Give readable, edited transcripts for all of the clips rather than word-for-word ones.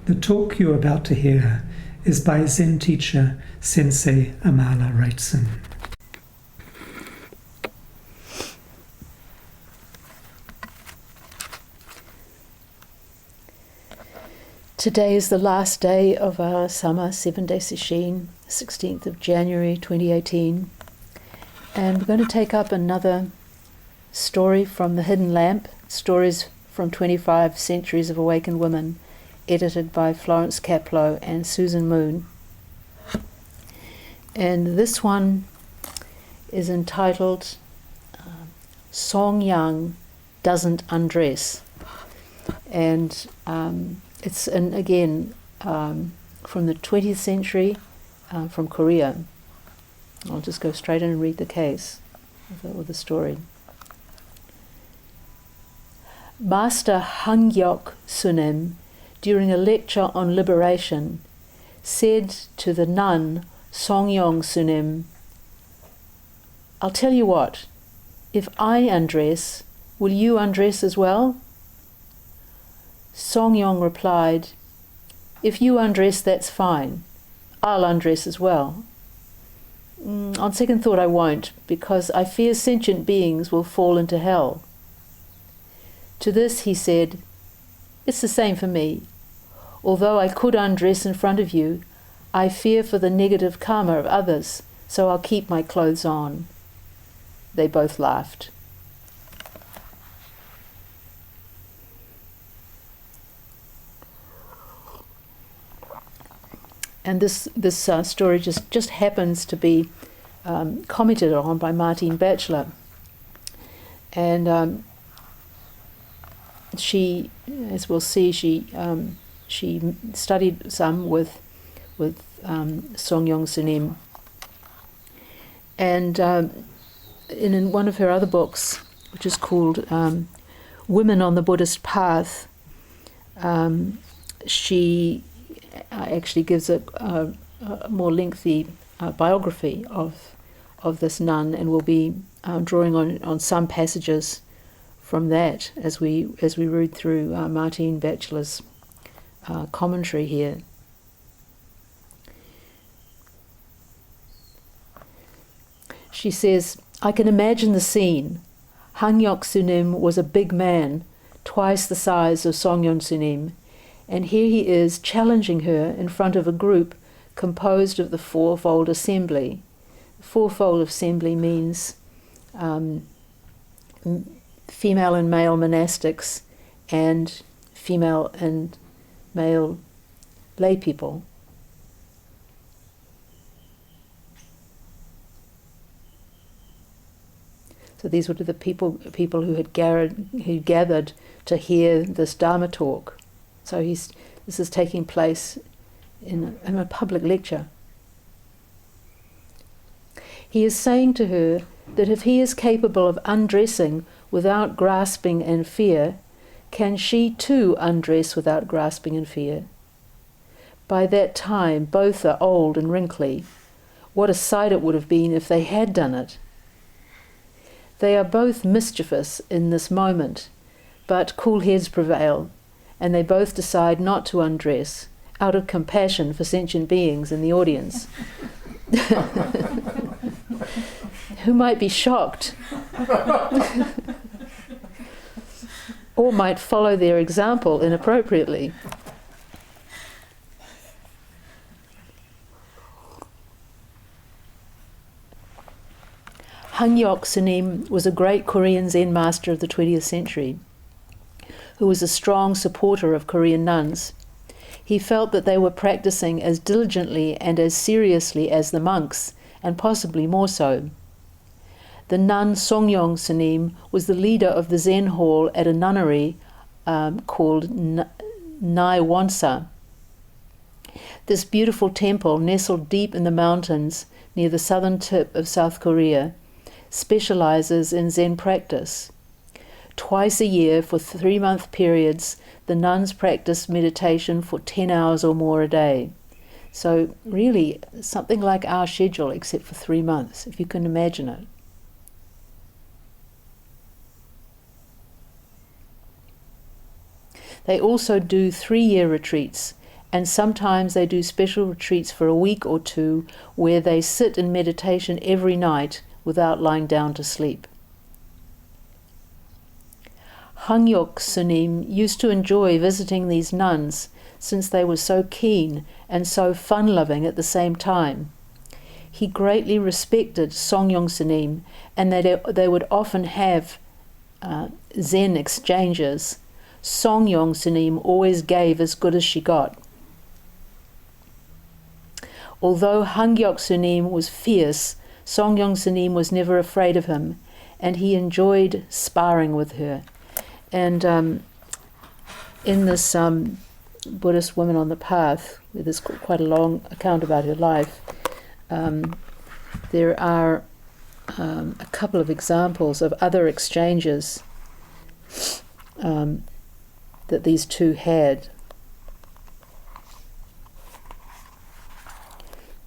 The talk you're about to hear is by Zen teacher Sensei Amala Wrightson. Today is the last day of our summer 7-day sesshin, 16th of January 2018, and we're going to take up another story from The Hidden Lamp, stories from 25 Centuries of Awakened Women, edited by Florence Kaplow and Susan Moon. And this one is entitled Songyong Doesn't Undress. And it's, again, from the 20th century, from Korea. I'll just go straight in and read the case, or the story. Master Songyong Sunim, during a lecture on liberation, said to the nun Songyong Sunim, "I'll tell you what, if I undress, will you undress as well?" Songyong replied, "If you undress, that's fine. I'll undress as well. On second thought, I won't, because I fear sentient beings will fall into hell." To this he said, "It's the same for me. Although I could undress in front of you, I fear for the negative karma of others, so I'll keep my clothes on." They both laughed. And this story just happens to be commented on by Martine Batchelor. And she, as we'll see, she studied some with Songyong Sunim. And in one of her other books, which is called Women on the Buddhist Path, she actually gives a more lengthy biography of this nun, and will be drawing on some passages from that as we read through Martine Batchelor's commentary here. She says, "I can imagine the scene. Songyong Sunim was a big man, twice the size of Songyong Sunim, and here he is challenging her in front of a group composed of the fourfold assembly." Fourfold assembly means female and male monastics and female and male lay people. So these were the people who had gathered to hear this Dharma talk. So this is taking place in a public lecture. He is saying to her that if he is capable of undressing without grasping and fear, can she too undress without grasping and fear? By that time, both are old and wrinkly. What a sight it would have been if they had done it. They are both mischievous in this moment, but cool heads prevail, and they both decide not to undress, out of compassion for sentient beings in the audience, who might be shocked or might follow their example inappropriately. Songyong Sunim was a great Korean Zen master of the 20th century, who was a strong supporter of Korean nuns. He felt that they were practicing as diligently and as seriously as the monks, and possibly more so. The nun Songyong Sunim was the leader of the Zen hall at a nunnery called Maewonsa. This beautiful temple, nestled deep in the mountains near the southern tip of South Korea, specializes in Zen practice. Twice a year, for 3-month periods, the nuns practice meditation for 10 hours or more a day. So really, something like our schedule, except for 3 months, if you can imagine it. They also do 3-year retreats And sometimes they do special retreats for a week or two where they sit in meditation every night without lying down to sleep. Songyong Sunim used to enjoy visiting these nuns since they were so keen and so fun-loving at the same time. He greatly respected Songyong Sunim, and they would often have Zen exchanges. Songyong Sunim always gave as good as she got. Although Songyong Sunim was fierce, Songyong Sunim was never afraid of him, and he enjoyed sparring with her. And in this Buddhist Woman on the Path, where there's quite a long account about her life, there are a couple of examples of other exchanges that these two had.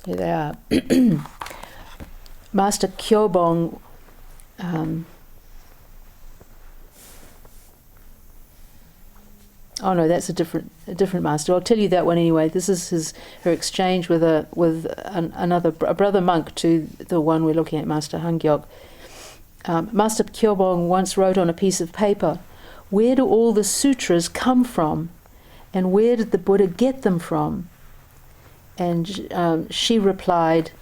Here they are. Master Kyobong oh no, that's a different master. I'll tell you that one anyway. This is her exchange with a brother monk to the one we're looking at, Master Songyong. Master Kyobong once wrote on a piece of paper, "Where do all the sutras come from, and where did the Buddha get them from?" And she replied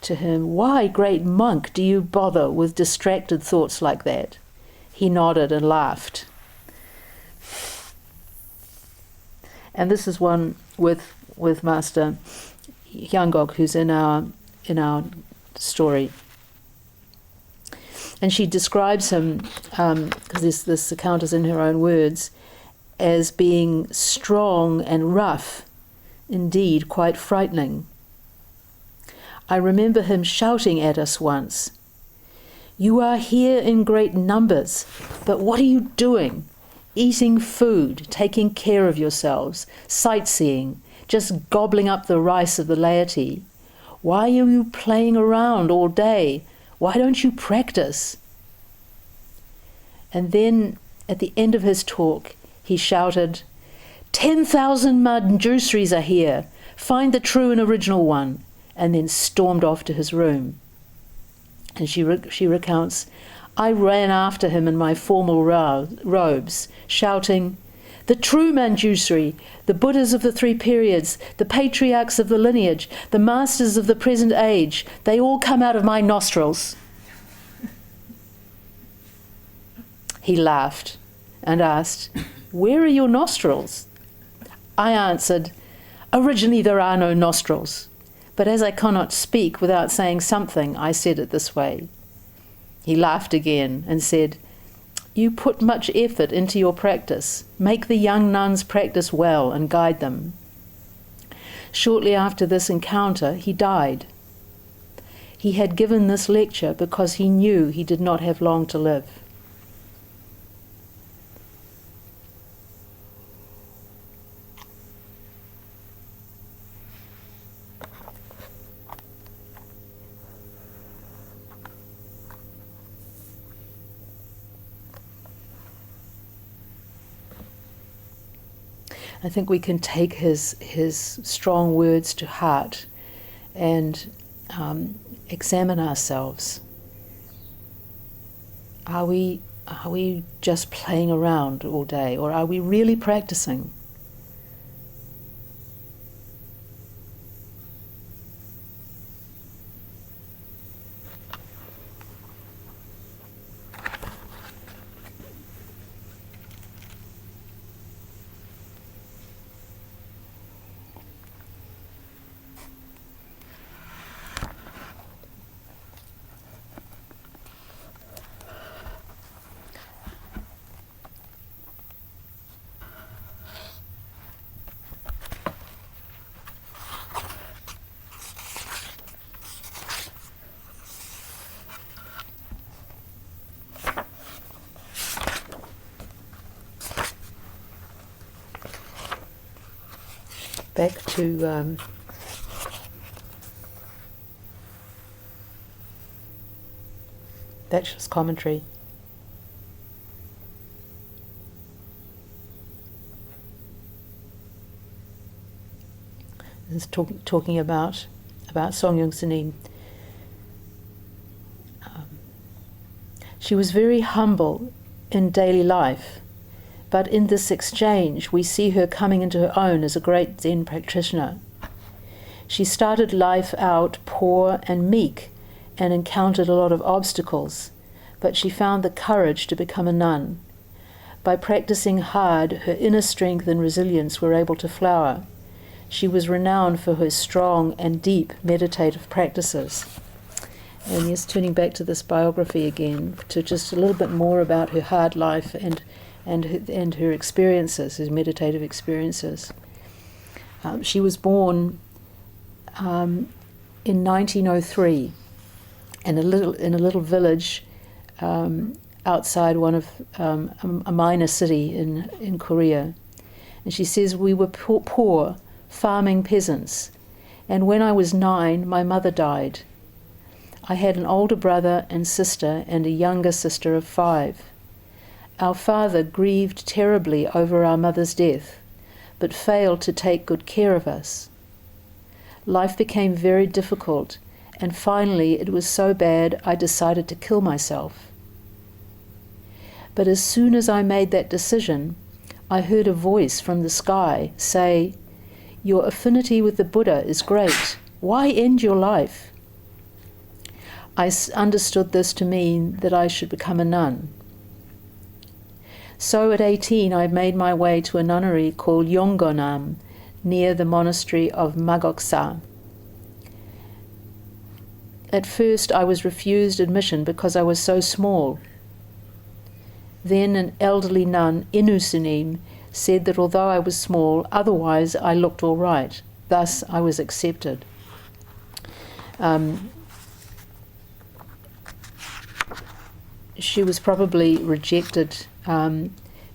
to him, "Why, great monk, do you bother with distracted thoughts like that?" He nodded and laughed. And this is one with Master Man'gong, who's in our story. And she describes him, because this account is in her own words, as being strong and rough, indeed quite frightening. I remember him shouting at us once, "You are here in great numbers, but what are you doing? Eating food, taking care of yourselves, sightseeing, just gobbling up the rice of the laity. Why are you playing around all day? Why don't you practice?" And then, at the end of his talk, he shouted, 10,000 Manjushris are here. Find the true and original one," and then stormed off to his room. And she recounts, "I ran after him in my formal robes, shouting, 'The true Manjushri, the Buddhas of the three periods, the patriarchs of the lineage, the masters of the present age, they all come out of my nostrils.'" He laughed and asked, "Where are your nostrils?" I answered, "Originally there are no nostrils, but as I cannot speak without saying something, I said it this way." He laughed again and said, "You put much effort into your practice. Make the young nuns practice well and guide them." Shortly after this encounter, he died. He had given this lecture because he knew he did not have long to live. I think we can take his strong words to heart and examine ourselves. Are we just playing around all day, or are we really practicing? Back to Bachelor's Commentary. is talking about Songyong Sunim. She was very humble in daily life, but in this exchange we see her coming into her own as a great Zen practitioner. She started life out poor and meek and encountered a lot of obstacles, but she found the courage to become a nun. By practicing hard, her inner strength and resilience were able to flower. She was renowned for her strong and deep meditative practices. And yes, turning back to this biography again, to just a little bit more about her hard life and her experiences, her meditative experiences. She was born in 1903 in a little village outside one of a minor city in Korea. And she says, we were poor farming peasants, and when I was 9, my mother died. I had an older brother and sister and a younger sister of 5. Our father grieved terribly over our mother's death, but failed to take good care of us. Life became very difficult, and finally it was so bad I decided to kill myself. But as soon as I made that decision, I heard a voice from the sky say, "Your affinity with the Buddha is great. Why end your life?" I understood this to mean that I should become a nun. So at 18 I made my way to a nunnery called Yonggonam, near the monastery of Magoksa. At first I was refused admission because I was so small. Then an elderly nun, Inu Sunim, said that although I was small, otherwise I looked all right. Thus I was accepted. She was probably rejected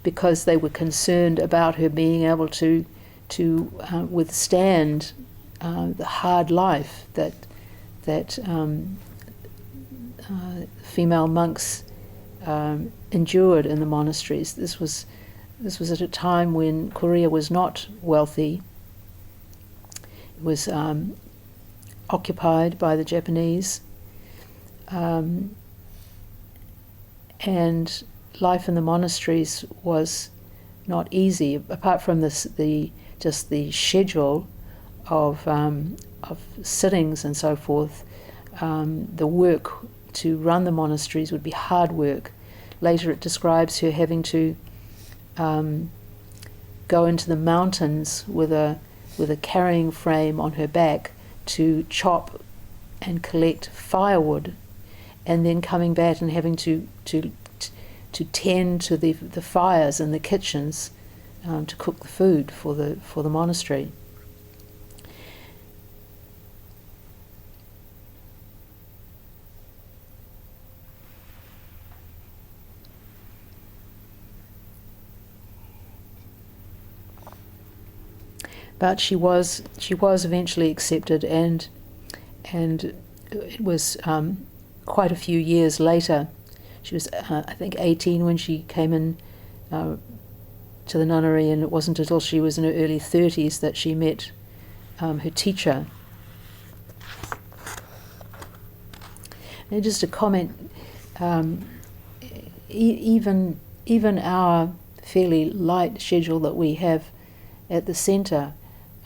because they were concerned about her being able to withstand the hard life that female monks endured in the monasteries. This was at a time when Korea was not wealthy. It was occupied by the Japanese. And life in the monasteries was not easy, apart from the schedule of sittings and so forth. The work to run the monasteries would be hard work. Later it describes her having to go into the mountains with a carrying frame on her back to chop and collect firewood, and then coming back and having to tend to the fires in the kitchens to cook the food for the monastery. But she was eventually accepted, and it was quite a few years later. She was, I think, 18 when she came in to the nunnery, and it wasn't until she was in her early 30s that she met her teacher. And just a comment, even our fairly light schedule that we have at the centre,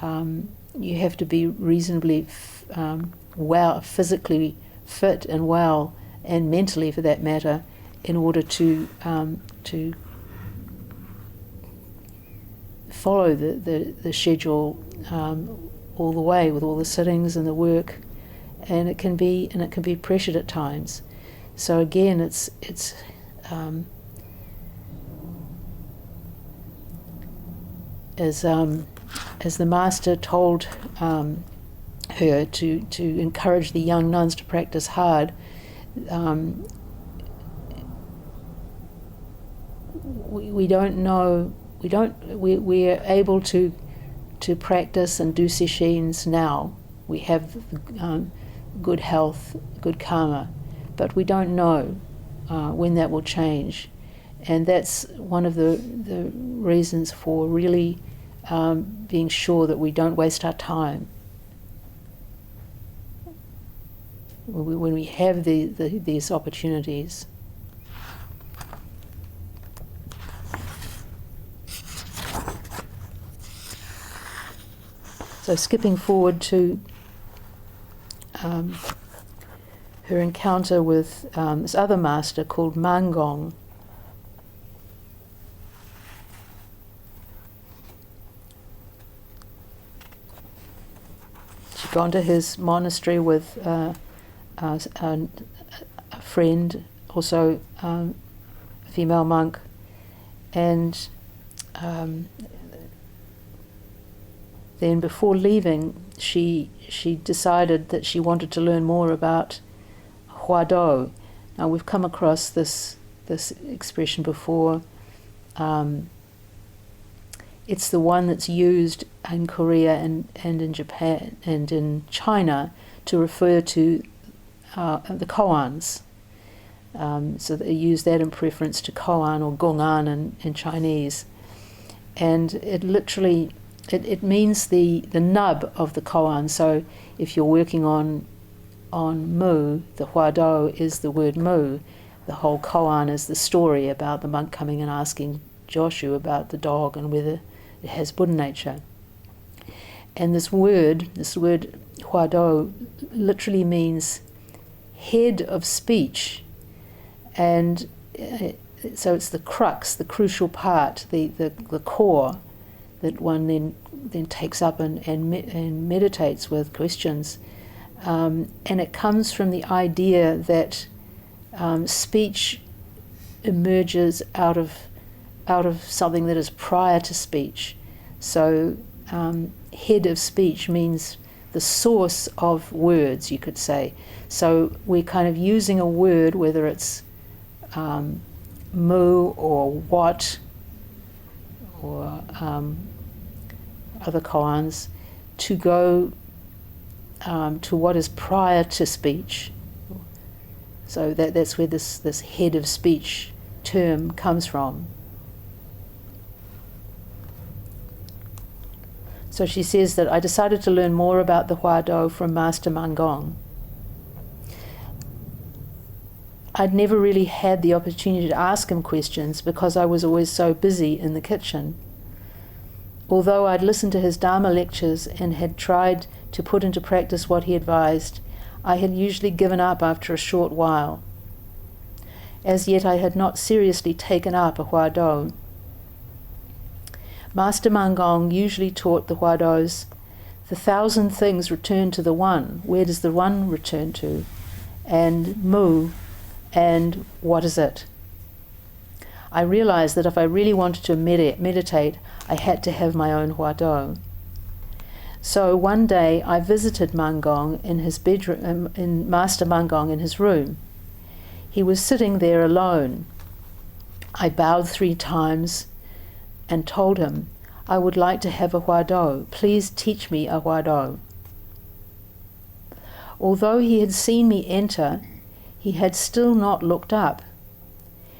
you have to be reasonably physically fit and well, and mentally for that matter, in order to follow the schedule all the way, with all the sittings and the work, and it can be pressured at times. So again, it's as the master told her to encourage the young nuns to practice hard, we are able to practice and do sessions now. We have good health, good karma, but we don't know when that will change, and that's one of the reasons for really being sure that we don't waste our time. When we have these opportunities. So skipping forward to her encounter with this other master called Man'gong. She'd gone to his monastery with a friend, also a female monk, and then before leaving, she decided that she wanted to learn more about Huado. Now we've come across this expression before. It's the one that's used in Korea and in Japan and in China to refer to the koans. So they use that in preference to koan or gong'an in Chinese. And it literally, it means the nub of the koan. So if you're working on mu, the huado is the word mu. The whole koan is the story about the monk coming and asking Joshu about the dog and whether it has Buddha nature. And this word huado, literally means head of speech. And so it's the crux, the crucial part, the core that one then takes up and meditates with questions. And it comes from the idea that speech emerges out of something that is prior to speech. So head of speech means the source of words, you could say. So we're kind of using a word, whether it's mu or what or other koans, to go to what is prior to speech. So that's where this head of speech term comes from. So she says that I decided to learn more about the Huado from Master Man'gong. I'd never really had the opportunity to ask him questions because I was always so busy in the kitchen. Although I'd listened to his Dharma lectures and had tried to put into practice what he advised, I had usually given up after a short while. As yet I had not seriously taken up a Huado. Master Man'gong usually taught the Huados, the 1,000 things return to the One. Where does the One return to? And mu, and what is it? I realized that if I really wanted to meditate, I had to have my own Huado. So one day I visited Man'gong in his bedroom, in Master Man'gong in his room. He was sitting there alone. I bowed 3 times and told him, I would like to have a Huado. Please teach me a Huado. Although he had seen me enter, he had still not looked up.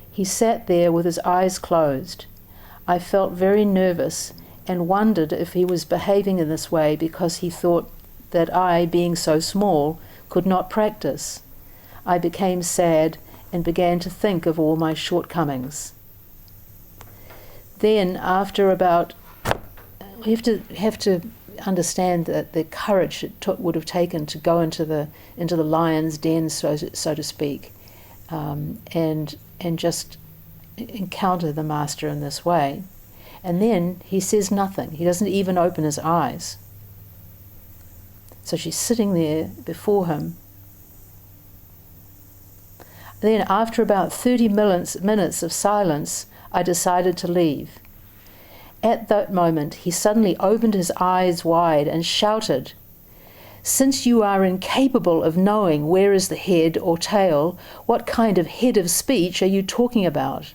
He sat there with his eyes closed. I felt very nervous and wondered if he was behaving in this way because he thought that I, being so small, could not practice. I became sad and began to think of all my shortcomings. Then, after about, we have to understand that the courage it would have taken to go into the lion's den, so to speak, and just encounter the master in this way. And then he says nothing. He doesn't even open his eyes. So she's sitting there before him. Then, after about 30 minutes of silence, I decided to leave. At that moment, he suddenly opened his eyes wide and shouted, "Since you are incapable of knowing where is the head or tail, what kind of head of speech are you talking about?"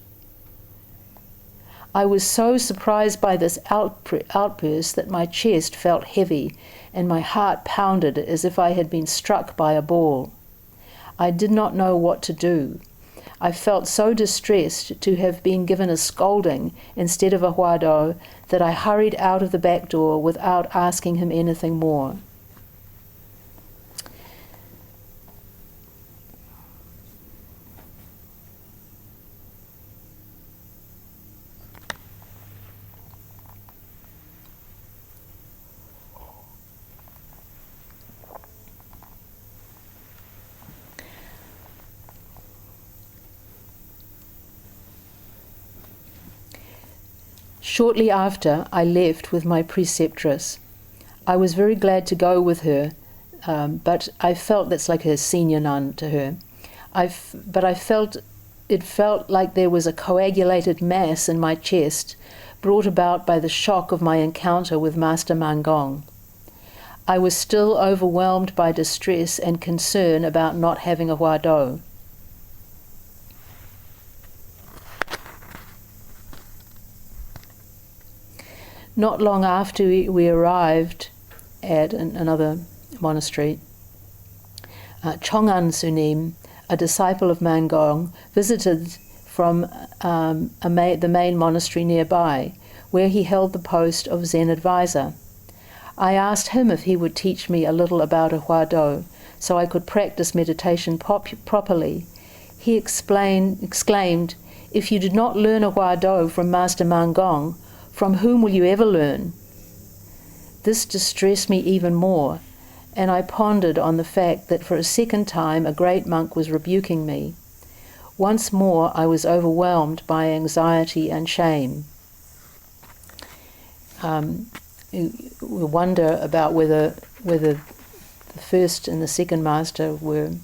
I was so surprised by this outburst that my chest felt heavy and my heart pounded as if I had been struck by a ball. I did not know what to do. I felt so distressed to have been given a scolding instead of a huado that I hurried out of the back door without asking him anything more. Shortly after, I left with my preceptress. I was very glad to go with her, but I felt that's like a senior nun to her. But it felt like there was a coagulated mass in my chest, brought about by the shock of my encounter with Master Man'gong. I was still overwhelmed by distress and concern about not having a huado. Not long after we arrived at another monastery, Songyong Sunim, a disciple of Man'gong, visited from the main monastery nearby, where he held the post of Zen advisor. I asked him if he would teach me a little about a huado, so I could practice meditation properly. He exclaimed, "If you did not learn a huado from Master Man'gong, from whom will you ever learn?" This distressed me even more, and I pondered on the fact that for a second time a great monk was rebuking me. Once more I was overwhelmed by anxiety and shame. We wonder about whether the first and the second master were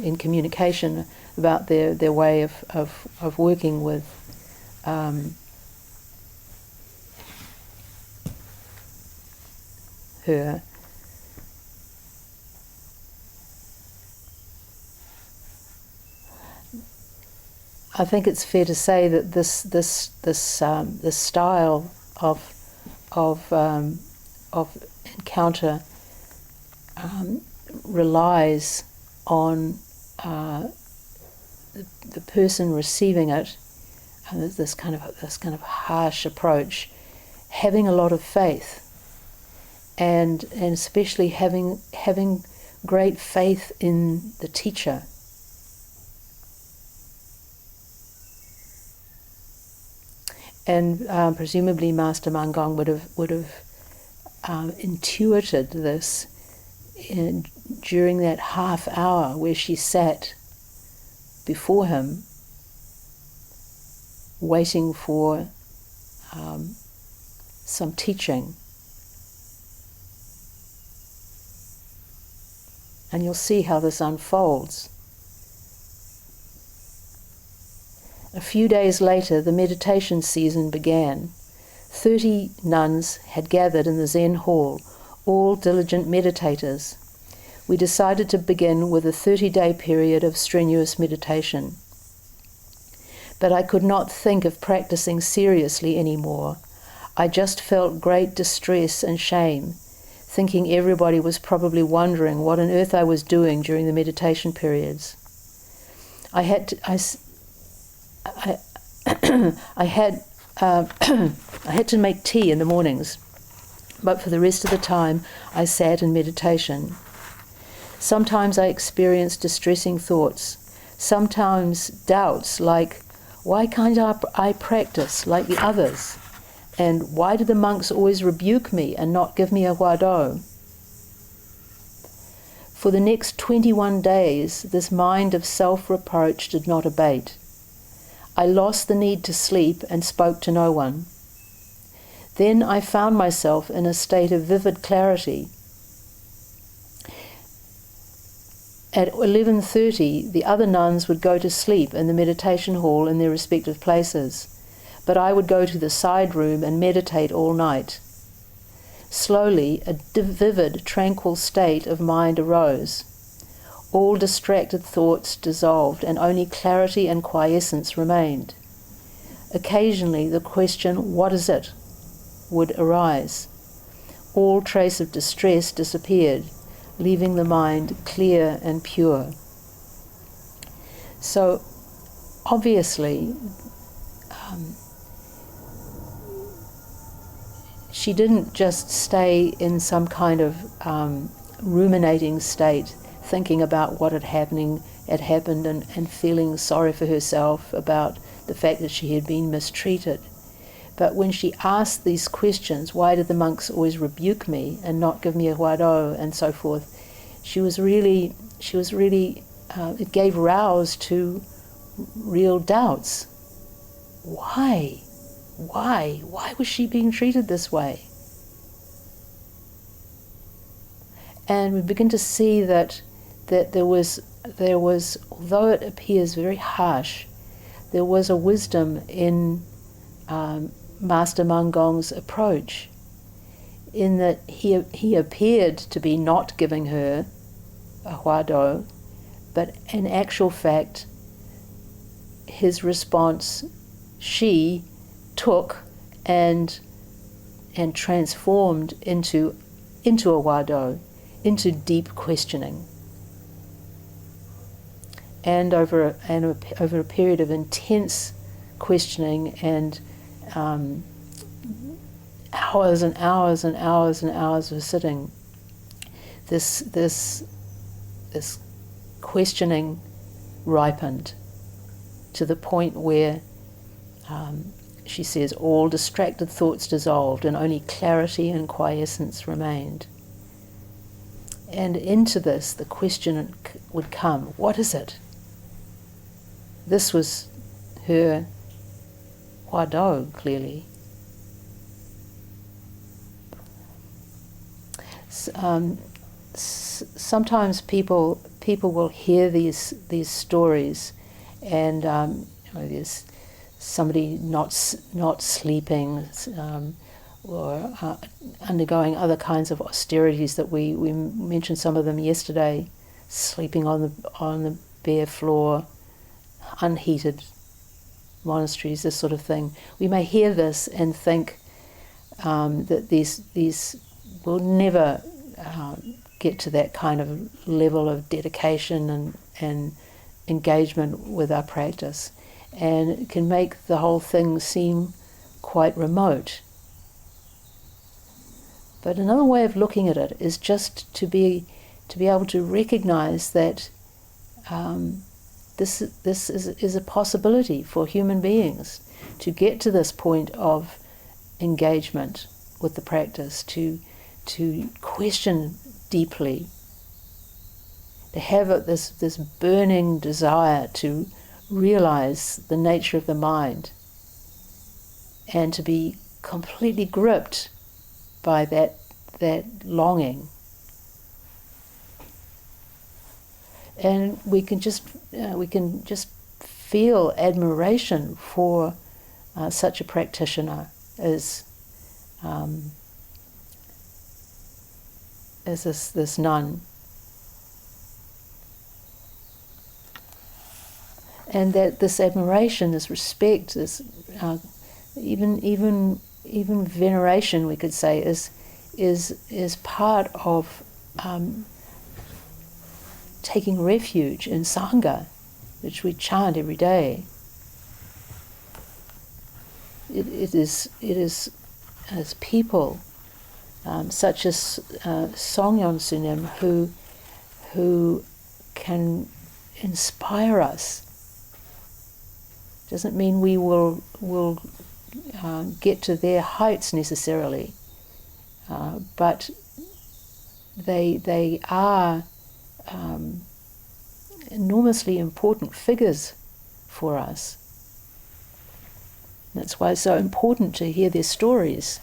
in communication about their way of working with her. I think it's fair to say that this style of encounter relies on the person receiving it, this kind of harsh approach, having a lot of faith. And especially having great faith in the teacher. And presumably Master Man'gong would have intuited this during that half hour where she sat before him, waiting for some teaching. And you'll see how this unfolds. A few days later, the meditation season began. 30 nuns had gathered in the Zen hall, all diligent meditators. We decided to begin with a 30-day period of strenuous meditation. But I could not think of practicing seriously anymore. I just felt great distress and shame, thinking everybody was probably wondering what on earth I was doing during the meditation periods. I had to make tea in the mornings, but for the rest of the time I sat in meditation. Sometimes I experienced distressing thoughts, sometimes doubts like, why can't I practice like the others? And why do the monks always rebuke me and not give me a huado? For the next 21 days, this mind of self-reproach did not abate. I lost the need to sleep and spoke to no one. Then I found myself in a state of vivid clarity. At 11:30, the other nuns would go to sleep in the meditation hall in their respective places, but I would go to the side room and meditate all night. Slowly, a vivid, tranquil state of mind arose. All distracted thoughts dissolved, and only clarity and quiescence remained. Occasionally, the question, "What is it?" would arise. All trace of distress disappeared, leaving the mind clear and pure. So, obviously, she didn't just stay in some kind of ruminating state, thinking about what had happened and feeling sorry for herself about the fact that she had been mistreated. But when she asked these questions, why did the monks always rebuke me and not give me a huado and so forth, it gave rouse to real doubts. Why? Why was she being treated this way? And we begin to see that there was, although it appears very harsh, there was a wisdom in Master Man'gong's approach, in that he appeared to be not giving her a huado, but in actual fact, his response, she took and transformed into a huado, into deep questioning. And over a period of intense questioning and hours and hours and hours and hours of sitting, this questioning ripened to the point where she says all distracted thoughts dissolved and only clarity and quiescence remained. And into this the question would come, what is it? This was her huado, clearly. Sometimes people will hear these stories, and there's somebody not sleeping, or undergoing other kinds of austerities that we mentioned some of them yesterday, sleeping on the bare floor, unheated monasteries, this sort of thing. We may hear this and think that these will never get to that kind of level of dedication and engagement with our practice, and it can make the whole thing seem quite remote. But another way of looking at it is just to be able to recognize that this is a possibility for human beings to get to this point of engagement with the practice, to question deeply, to have this burning desire to realize the nature of the mind, and to be completely gripped by that longing. And we can just feel admiration for such a practitioner as this nun, and that this admiration, this respect, this even veneration, we could say, is part of taking refuge in Sangha, which we chant every day. It is as people such as Songyong Sunim who can inspire us. Doesn't mean we will get to their heights necessarily, but they are enormously important figures for us. That's why it's so important to hear their stories.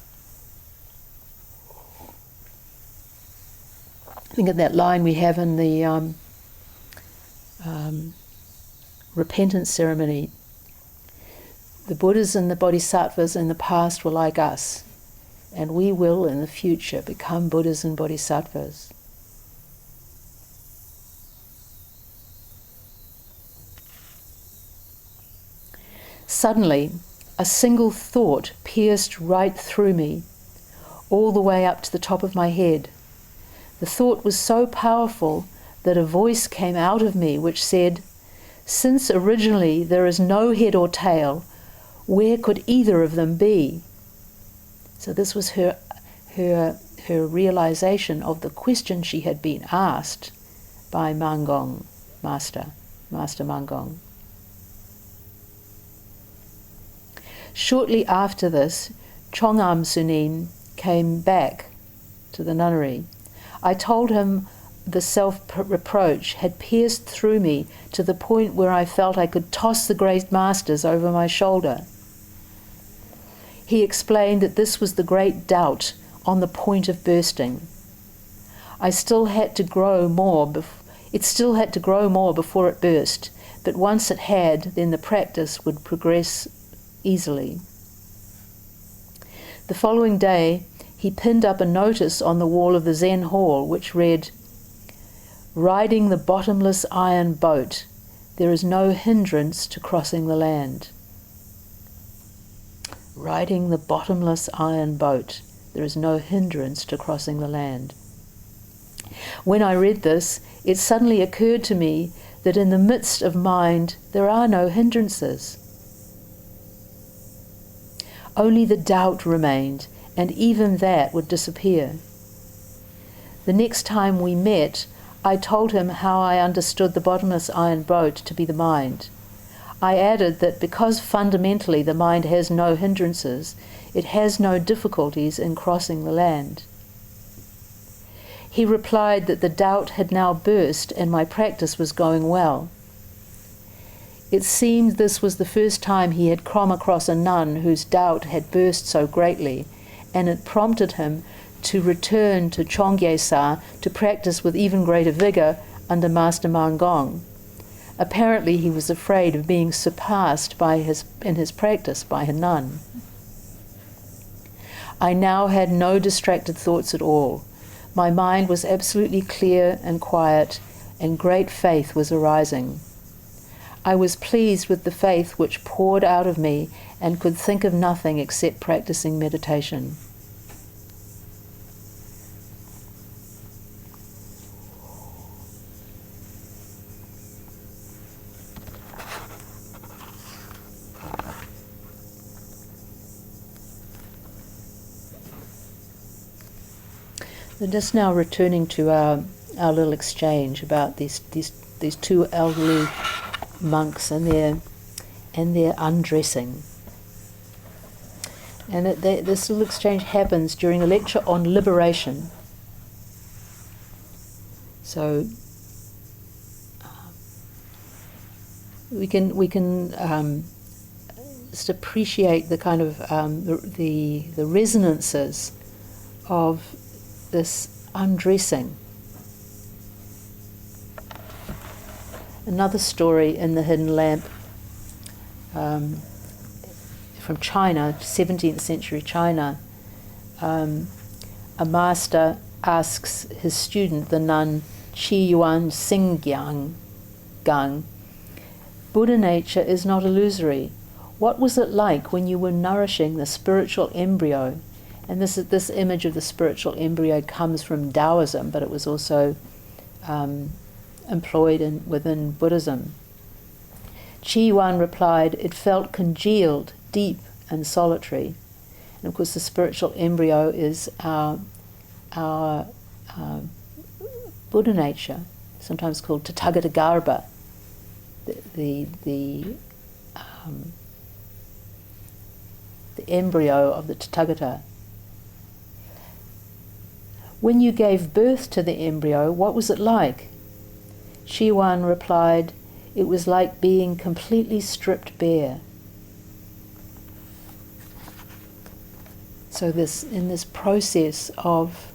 Think of that line we have in the repentance ceremony. The Buddhas and the Bodhisattvas in the past were like us, and we will in the future become Buddhas and Bodhisattvas. Suddenly, a single thought pierced right through me, all the way up to the top of my head. The thought was so powerful that a voice came out of me which said, Since originally there is no head or tail, where could either of them be? So this was her realization of the question she had been asked by Man'gong, Master Man'gong. Shortly after this, Songyong Sunim came back to the nunnery. I told him the self-reproach had pierced through me to the point where I felt I could toss the great masters over my shoulder. He explained that this was the great doubt on the point of bursting. It still had to grow more before it burst, but once it had, then the practice would progress easily. The following day, he pinned up a notice on the wall of the Zen hall which read, "Riding the bottomless iron boat, there is no hindrance to crossing the land." Riding the bottomless iron boat, there is no hindrance to crossing the land. When I read this, it suddenly occurred to me that in the midst of mind, there are no hindrances. Only the doubt remained, and even that would disappear. The next time we met, I told him how I understood the bottomless iron boat to be the mind. I added that because fundamentally the mind has no hindrances, it has no difficulties in crossing the land. He replied that the doubt had now burst and my practice was going well. It seemed this was the first time he had come across a nun whose doubt had burst so greatly, and it prompted him to return to Chongyesa to practice with even greater vigor under Master Man'gong. Apparently he was afraid of being surpassed in his practice by a nun. I now had no distracted thoughts at all. My mind was absolutely clear and quiet, and great faith was arising. I was pleased with the faith which poured out of me and could think of nothing except practicing meditation. So just now returning to our little exchange about these two elderly monks and their undressing. And this little exchange happens during a lecture on liberation. So we can just appreciate the kind of the resonances of this undressing. Another story in the Hidden Lamp from China, 17th century China. A master asks his student, the nun Qiyuan Xingyang Gang, "Buddha nature is not illusory. What was it like when you were nourishing the spiritual embryo?" And this image of the spiritual embryo comes from Taoism, but it was also employed within Buddhism. Qiyuan replied, "It felt congealed, deep and solitary." And of course the spiritual embryo is our Buddha nature, sometimes called Tathagata Garbha, the embryo of the Tathagata. When you gave birth to the embryo, what was it like? Qiyuan replied, "It was like being completely stripped bare." So in this process of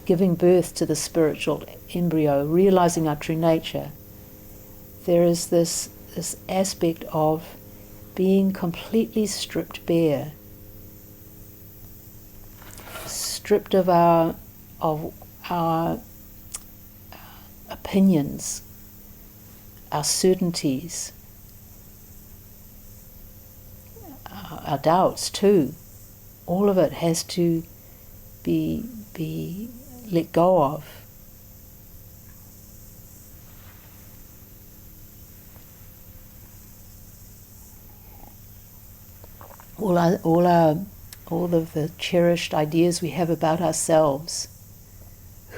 giving birth to the spiritual embryo, realizing our true nature, there is this aspect of being completely stripped bare, stripped of our opinions, our certainties, our doubts too. All of it has to be let go of. all of the cherished ideas we have about ourselves,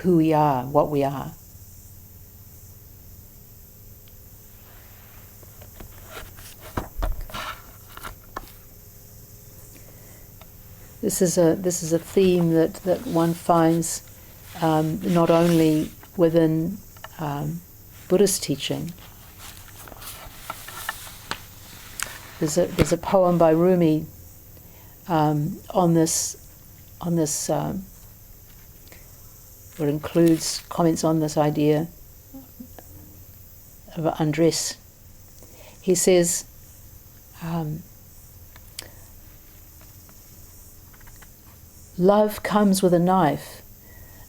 who we are, what we are. This is a theme that one finds not only within Buddhist teaching. There's a poem by Rumi on this what includes comments on this idea of undress. He says, love comes with a knife,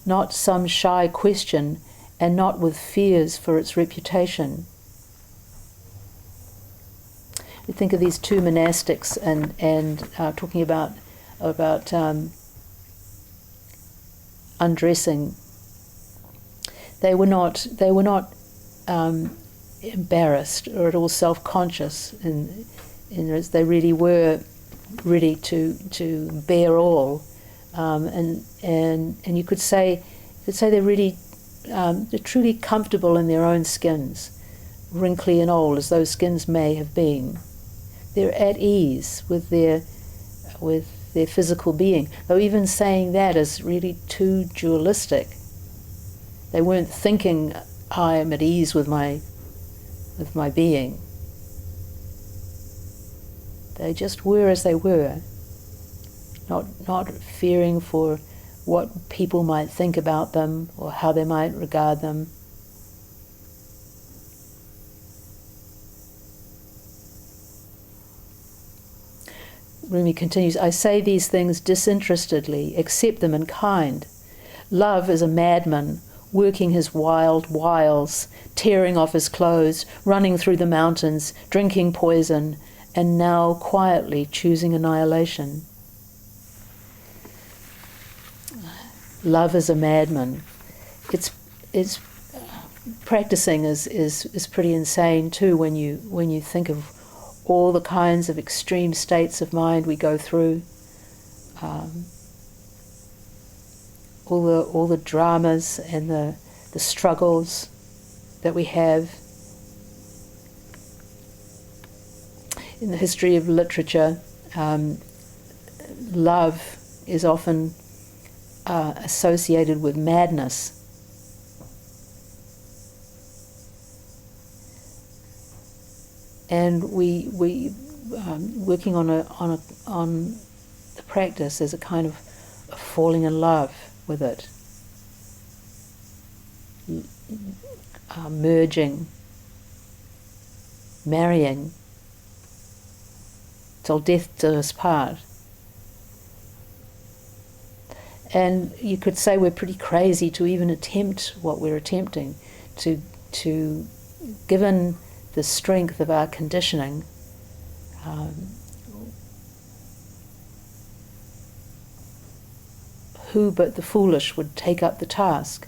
not some shy question, and not with fears for its reputation. You think of these two monastics and talking about undressing. They were not embarrassed or at all self-conscious, in as they really were ready to bear all. And you could say they're really they're truly comfortable in their own skins, wrinkly and old as those skins may have been. They're at ease with their physical being. Though even saying that is really too dualistic. They weren't thinking, I am at ease with my being. They just were as they were, not fearing for what people might think about them or how they might regard them. Rumi continues, I say these things disinterestedly, accept them in kind. Love is a madman, working his wild wiles, tearing off his clothes, running through the mountains, drinking poison, and now quietly choosing annihilation. Love is a madman. It's practicing is pretty insane too when you think of all the kinds of extreme states of mind we go through, all the dramas and the struggles that we have. In the history of literature, love is often associated with madness. And we working on the practice as a kind of falling in love with it, merging, marrying, till death do us part. And you could say we're pretty crazy to even attempt what we're attempting, to given the strength of our conditioning, who but the foolish would take up the task?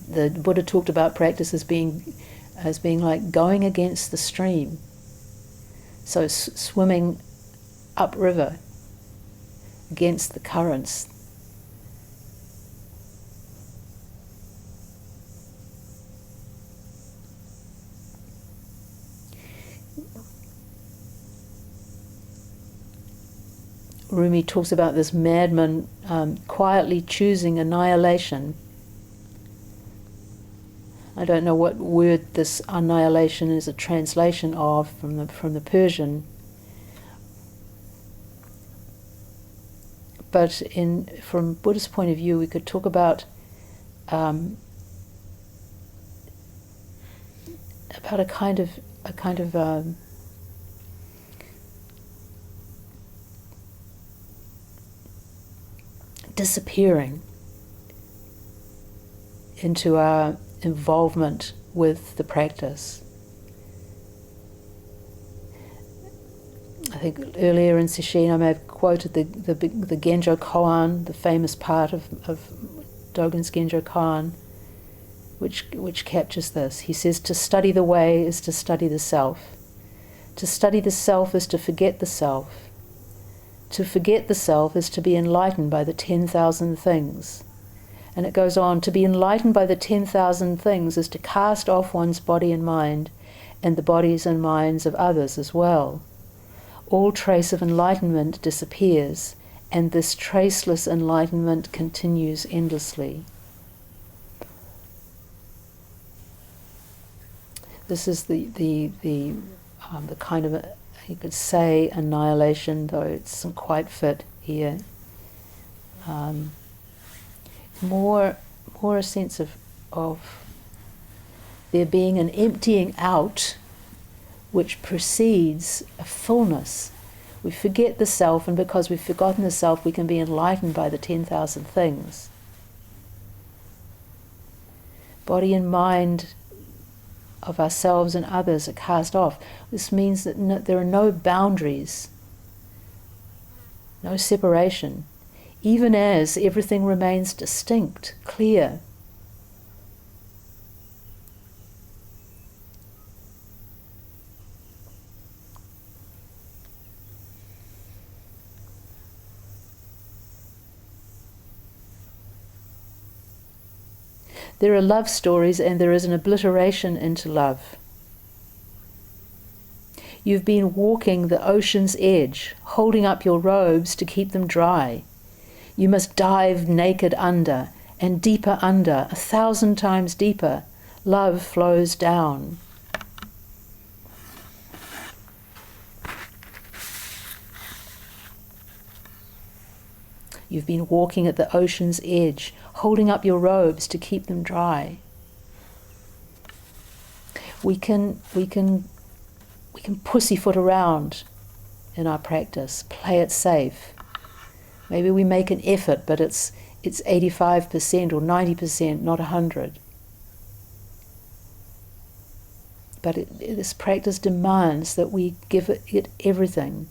The Buddha talked about practice as being like going against the stream. So swimming upriver against the currents. Rumi talks about this madman quietly choosing annihilation. I don't know what word this annihilation is a translation of from the Persian, but from Buddhist point of view, we could talk about a kind of disappearing into our involvement with the practice. I think earlier in Sesshin I may have quoted the Genjo Koan, the famous part of Dogen's Genjo Koan, which captures this. He says, to study the way is to study the self. To study the self is to forget the self. To forget the self is to be enlightened by the 10,000 things. And it goes on, to be enlightened by the 10,000 things is to cast off one's body and mind, and the bodies and minds of others as well. All trace of enlightenment disappears, and this traceless enlightenment continues endlessly. This is the kind of, you could say, annihilation, though it doesn't quite fit here. More a sense of there being an emptying out which precedes a fullness. We forget the self, and because we've forgotten the self, we can be enlightened by the 10,000 things. Body and mind of ourselves and others are cast off. This means that there are no boundaries, no separation, even as everything remains distinct, clear. There are love stories, and there is an obliteration into love. You've been walking the ocean's edge, holding up your robes to keep them dry. You must dive naked under, and deeper under, 1,000 times deeper. Love flows down. You've been walking at the ocean's edge, holding up your robes to keep them dry. We can pussyfoot around in our practice, play it safe. Maybe we make an effort, but it's 85% or 90%, not 100. But this practice demands that we give it everything.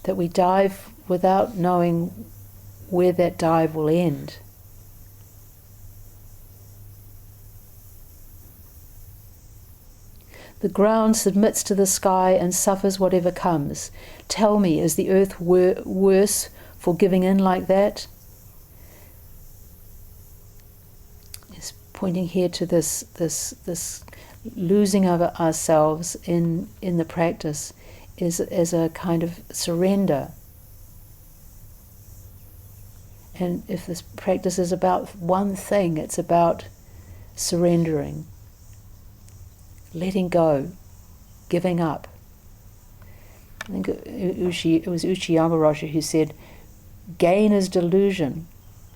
That we dive without knowing where that dive will end. The ground submits to the sky and suffers whatever comes. Tell me, is the earth worse for giving in like that? It's pointing here to this losing of ourselves in the practice is a kind of surrender. And if this practice is about one thing, it's about surrendering, letting go, giving up. I think it was Uchiyama Roshi who said, gain is delusion,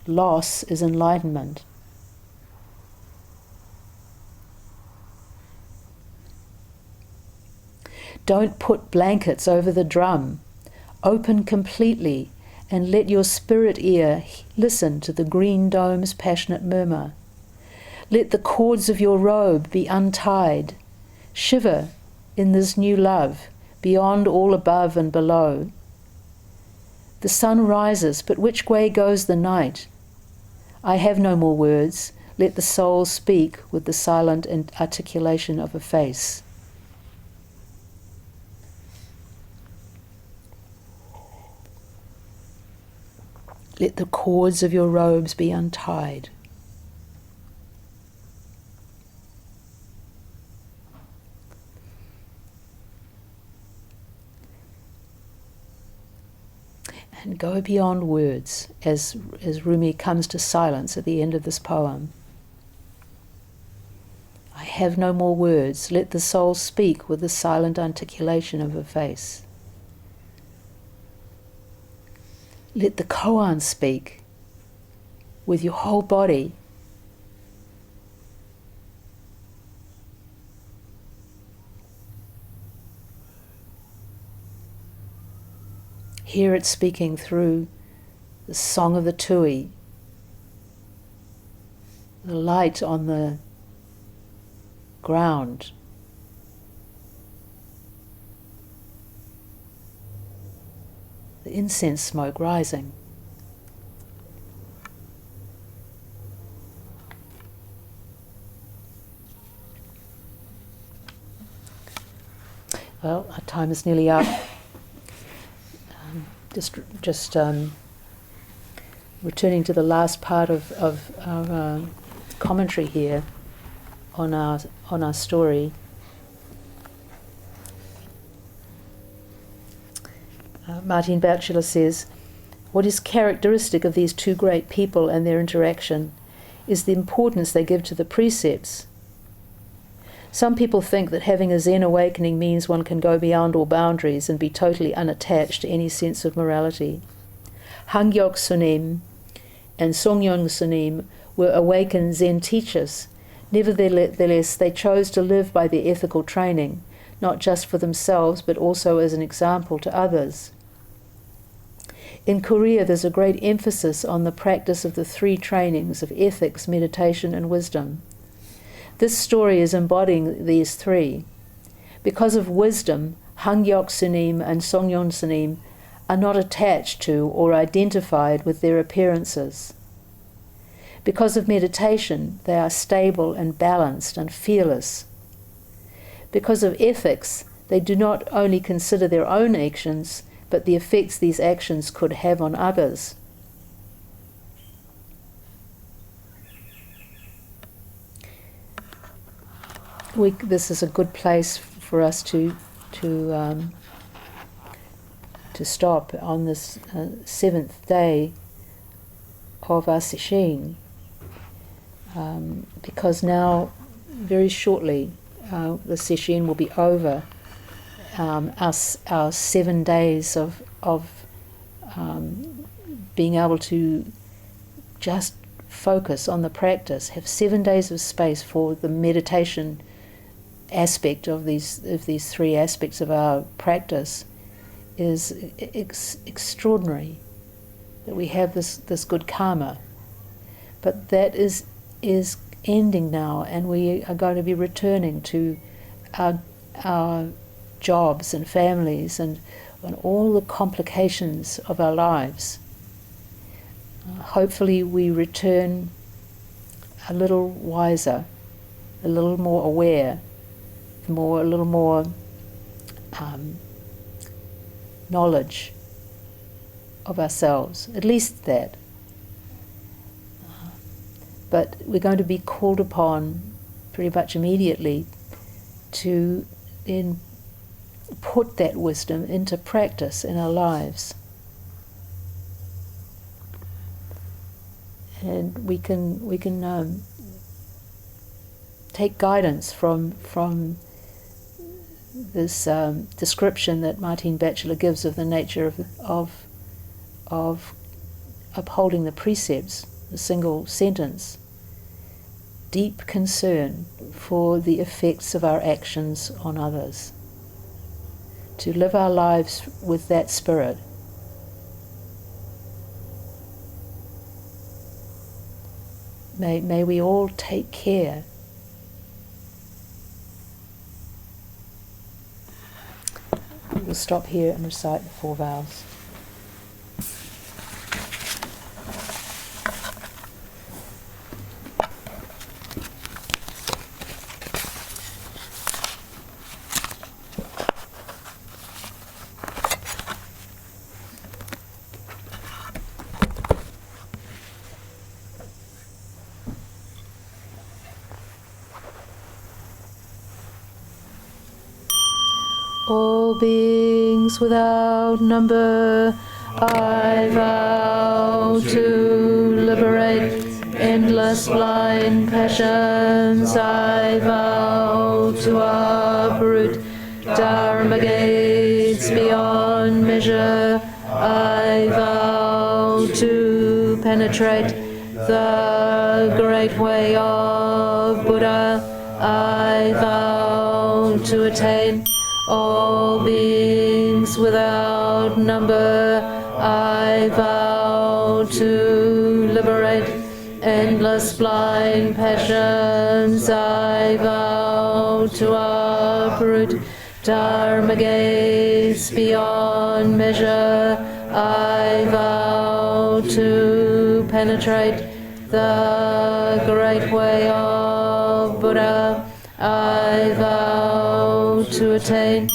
loss is enlightenment. Don't put blankets over the drum. Open completely and let your spirit ear listen to the green dome's passionate murmur. Let the cords of your robe be untied. Shiver in this new love, beyond all above and below. The sun rises, but which way goes the night? I have no more words. Let the soul speak with the silent articulation of a face. Let the cords of your robes be untied. And go beyond words as Rumi comes to silence at the end of this poem. I have no more words. Let the soul speak with the silent articulation of a face. Let the koan speak with your whole body. Hear it speaking through the song of the tui, the light on the ground. the incense smoke rising. Well, our time is nearly up. Just returning to the last part of our commentary here on our story. Martin Batchelor says, what is characteristic of these two great people and their interaction is the importance they give to the precepts. Some people think that having a Zen awakening means one can go beyond all boundaries and be totally unattached to any sense of morality. Songyong Sunim and Songyong Sunim were awakened Zen teachers. Nevertheless, they chose to live by their ethical training, not just for themselves, but also as an example to others. In Korea, there's a great emphasis on the practice of the three trainings of ethics, meditation, and wisdom. This story is embodying these three. Because of wisdom, Songyong Sunim and Songyong Sunim are not attached to or identified with their appearances. Because of meditation, they are stable and balanced and fearless. Because of ethics, they do not only consider their own actions, but the effects these actions could have on others. This is a good place for us to stop on this seventh day of our sesshin, because now, very shortly, the sesshin will be over. Our 7 days of being able to just focus on the practice, have 7 days of space for the meditation aspect of these three aspects of our practice, is extraordinary. That we have this good karma, but that is ending now, and we are going to be returning to our jobs and families and all the complications of our lives. Hopefully we return a little wiser, a little more aware, a little more knowledge of ourselves, at least that. But we're going to be called upon pretty much immediately to then put that wisdom into practice in our lives. And we can take guidance from this description that Martin Batchelor gives of the nature of upholding the precepts, the single sentence. Deep concern for the effects of our actions on others. To live our lives with that spirit. May we all take care. We'll stop here and recite the 4 vows. All beings without number, I vow to liberate endless blind passions. I vow to uproot dharma gates beyond measure. I vow to penetrate the great way of Buddha. I vow to attain all beings without number. I vow to liberate endless blind passions. I vow to uproot dharma gates beyond measure. I vow to penetrate the great way of Buddha. I vow to attain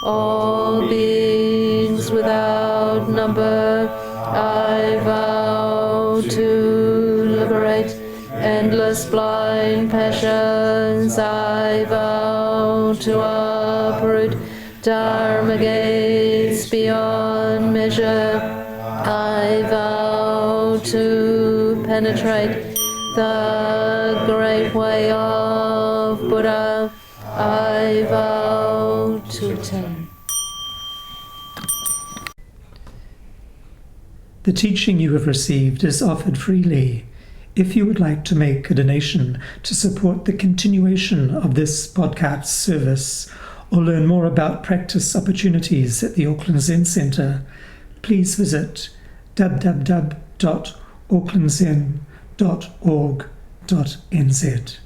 all beings without number. I vow to liberate endless blind passions. I vow to uproot dharma gates beyond measure. I vow to penetrate the great way of Buddha. I vow to attain. The teaching you have received is offered freely. If you would like to make a donation to support the continuation of this podcast service or learn more about practice opportunities at the Auckland Zen Centre, please visit www.aucklandzen.org.nz.